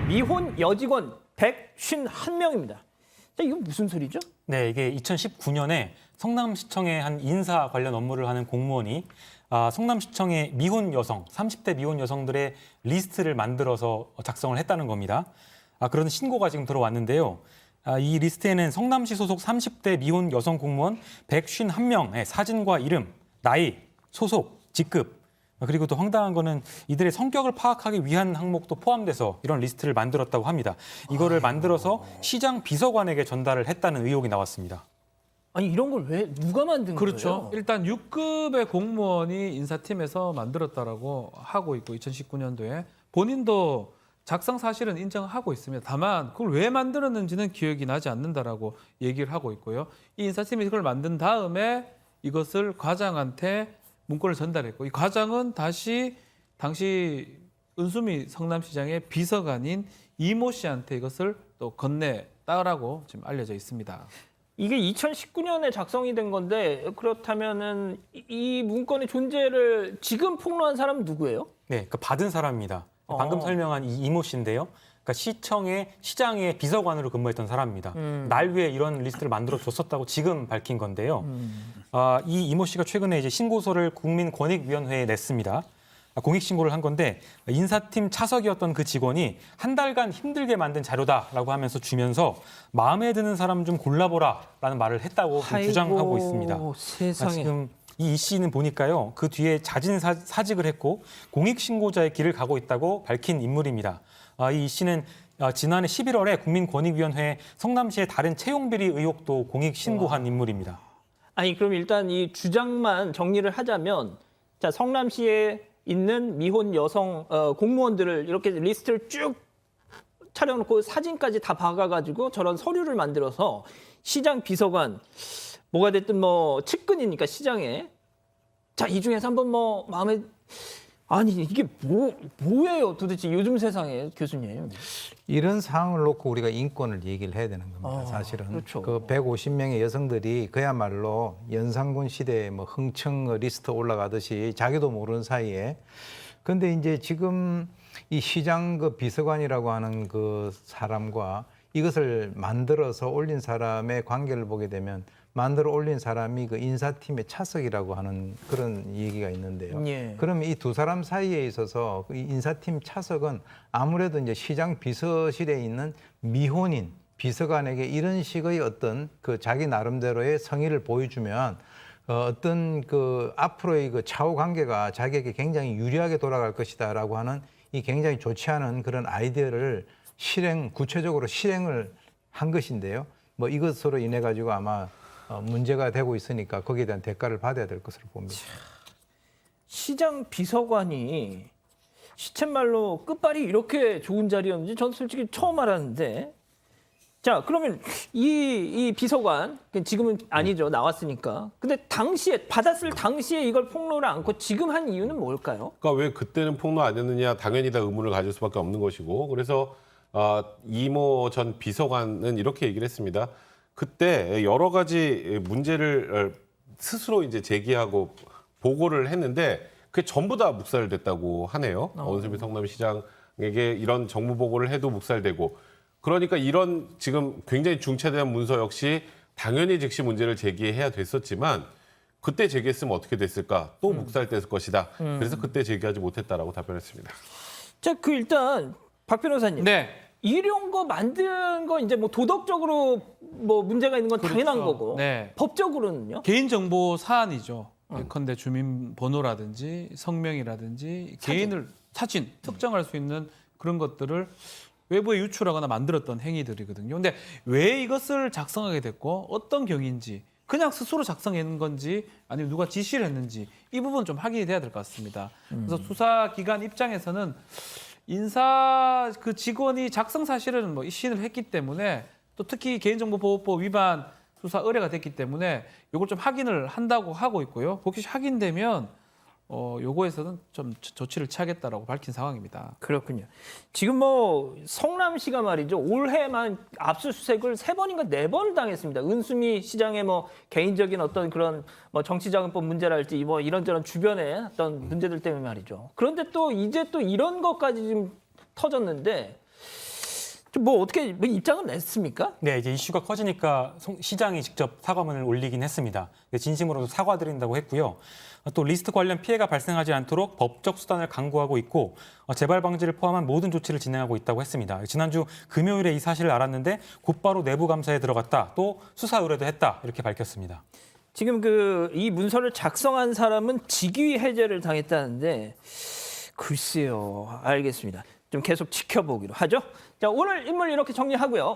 미혼 여직원 151명입니다. 자, 이건 무슨 소리죠? 네, 이게 2019년에 성남시청의 한 인사 관련 업무를 하는 공무원이 성남시청의 미혼 여성, 30대 미혼 여성들의 리스트를 만들어서 작성을 했다는 겁니다. 그런 신고가 지금 들어왔는데요. 이 리스트에는 성남시 소속 30대 미혼 여성 공무원 151명의 사진과 이름, 나이, 소속, 직급, 그리고 또 황당한 거는 이들의 성격을 파악하기 위한 항목도 포함돼서 이런 리스트를 만들었다고 합니다. 이거를 만들어서 시장 비서관에게 전달을 했다는 의혹이 나왔습니다. 아니 이런 걸 왜 누가 만든 그렇죠. 거예요? 일단 6급의 공무원이 인사팀에서 만들었다라고 하고 있고 2019년도에 본인도 작성 사실은 인정하고 있습니다. 다만 그걸 왜 만들었는지는 기억이 나지 않는다라고 얘기를 하고 있고요. 이 인사팀이 이걸 만든 다음에 이것을 과장한테 문건을 전달했고 이 과장은 다시 당시 은수미 성남시장의 비서관인 이모 씨한테 이것을 또 건넸다라고 지금 알려져 있습니다. 이게 2019년에 작성이 된 건데 그렇다면은 이 문건의 존재를 지금 폭로한 사람은 누구예요? 네, 그 받은 사람입니다. 방금 설명한 이 이모 씨인데요. 그러니까 시장의 비서관으로 근무했던 사람입니다. 날 위해 이런 리스트를 만들어 줬었다고 지금 밝힌 건데요. 이 이모 씨가 최근에 이제 신고서를 국민권익위원회에 냈습니다. 공익 신고를 한 건데 인사팀 차석이었던 그 직원이 한 달간 힘들게 만든 자료다라고 하면서 주면서 마음에 드는 사람 좀 골라보라라는 말을 했다고 주장하고 있습니다. 세상에. 지금 이 씨는 보니까요. 그 뒤에 자진 사직을 했고 공익 신고자의 길을 가고 있다고 밝힌 인물입니다. 이 씨는 지난해 11월에 국민권익위원회에 성남시의 다른 채용비리 의혹도 공익 신고한 인물입니다. 아니 그럼 일단 이 주장만 정리를 하자면 자 성남시에 있는 미혼 여성 공무원들을 이렇게 리스트를 쭉 차려놓고 사진까지 다 박아가지고 저런 서류를 만들어서 시장 비서관 뭐가 됐든 뭐 측근이니까 시장에 자 이 중에서 한번 뭐 마음에 아니 이게 뭐예요 도대체 요즘 세상에 교수님. 이런 상황을 놓고 우리가 인권을 얘기를 해야 되는 겁니다. 사실은 그렇죠. 그 150명의 여성들이 그야말로 연산군 시대에 뭐 흥청 리스트 올라가듯이 자기도 모르는 사이에 근데 이제 지금 이 시장 그 비서관이라고 하는 그 사람과 이것을 만들어서 올린 사람의 관계를 보게 되면 만들어 올린 사람이 그 인사팀의 차석이라고 하는 그런 얘기가 있는데요. 예. 그러면 이 두 사람 사이에 있어서 이 인사팀 차석은 아무래도 이제 시장 비서실에 있는 미혼인 비서관에게 이런 식의 어떤 그 자기 나름대로의 성의를 보여주면 어떤 그 앞으로의 그 차후 관계가 자기에게 굉장히 유리하게 돌아갈 것이다라고 하는 이 굉장히 좋지 않은 그런 아이디어를 구체적으로 실행을 한 것인데요. 뭐 이것으로 인해 가지고 아마 문제가 되고 있으니까 거기에 대한 대가를 받아야 될 것으로 봅니다. 시장 비서관이 시쳇말로 끝발이 이렇게 좋은 자리였는지 전 솔직히 처음 알았는데 자 그러면 이 비서관 지금은 아니죠 나왔으니까 근데 당시에 받았을 당시에 이걸 폭로를 않고 지금 한 이유는 뭘까요? 그러니까 왜 그때는 폭로 안 했느냐 당연히 다 의문을 가질 수밖에 없는 것이고 그래서 이모 전 비서관은 이렇게 얘기를 했습니다. 그때 여러 가지 문제를 스스로 이제 제기하고 보고를 했는데 그게 전부 다 묵살됐다고 하네요. 원수미 성남시장에게 이런 정무 보고를 해도 묵살되고 그러니까 이런 지금 굉장히 중차대한 문서 역시 당연히 즉시 문제를 제기해야 됐었지만 그때 제기했으면 어떻게 됐을까? 또 묵살됐을 것이다. 그래서 그때 제기하지 못했다라고 답변했습니다. 자, 그 일단 박 변호사님. 네. 이런 거 만든 거 이제 뭐 도덕적으로 뭐 문제가 있는 건 당연한 그렇죠. 거고 네. 법적으로는요? 개인정보 사안이죠. 예컨대 주민번호라든지 성명이라든지 개인을 사진 특정할 수 있는 그런 것들을 외부에 유출하거나 만들었던 행위들이거든요. 근데 왜 이것을 작성하게 됐고 어떤 경위인지 그냥 스스로 작성한 건지 아니면 누가 지시를 했는지 이 부분 좀 확인이 돼야 될 것 같습니다. 그래서 수사기관 입장에서는 인사 그 직원이 작성 사실은 뭐 이신을 했기 때문에 또 특히 개인정보보호법 위반 수사 의뢰가 됐기 때문에 이걸 좀 확인을 한다고 하고 있고요. 혹시 확인되면 요거에서는 좀 조치를 취하겠다라고 밝힌 상황입니다. 그렇군요. 지금 뭐 성남시가 말이죠. 올해만 압수수색을 3번인가 4번을 당했습니다. 은수미 시장의 뭐 개인적인 어떤 그런 뭐 정치자금법 문제랄지 뭐 이런저런 주변의 어떤 문제들 때문에 말이죠. 그런데 또 이제 또 이런 것까지 지금 터졌는데 뭐 어떻게 뭐 입장은 냈습니까? 네, 이제 이슈가 커지니까 시장이 직접 사과문을 올리긴 했습니다. 진심으로 사과드린다고 했고요. 또 리스트 관련 피해가 발생하지 않도록 법적 수단을 강구하고 있고 재발 방지를 포함한 모든 조치를 진행하고 있다고 했습니다. 지난주 금요일에 이 사실을 알았는데 곧바로 내부 감사에 들어갔다. 또 수사 의뢰도 했다. 이렇게 밝혔습니다. 지금 이 문서를 작성한 사람은 직위 해제를 당했다는데 글쎄요. 알겠습니다. 좀 계속 지켜보기로 하죠. 자, 오늘 인물 이렇게 정리하고요.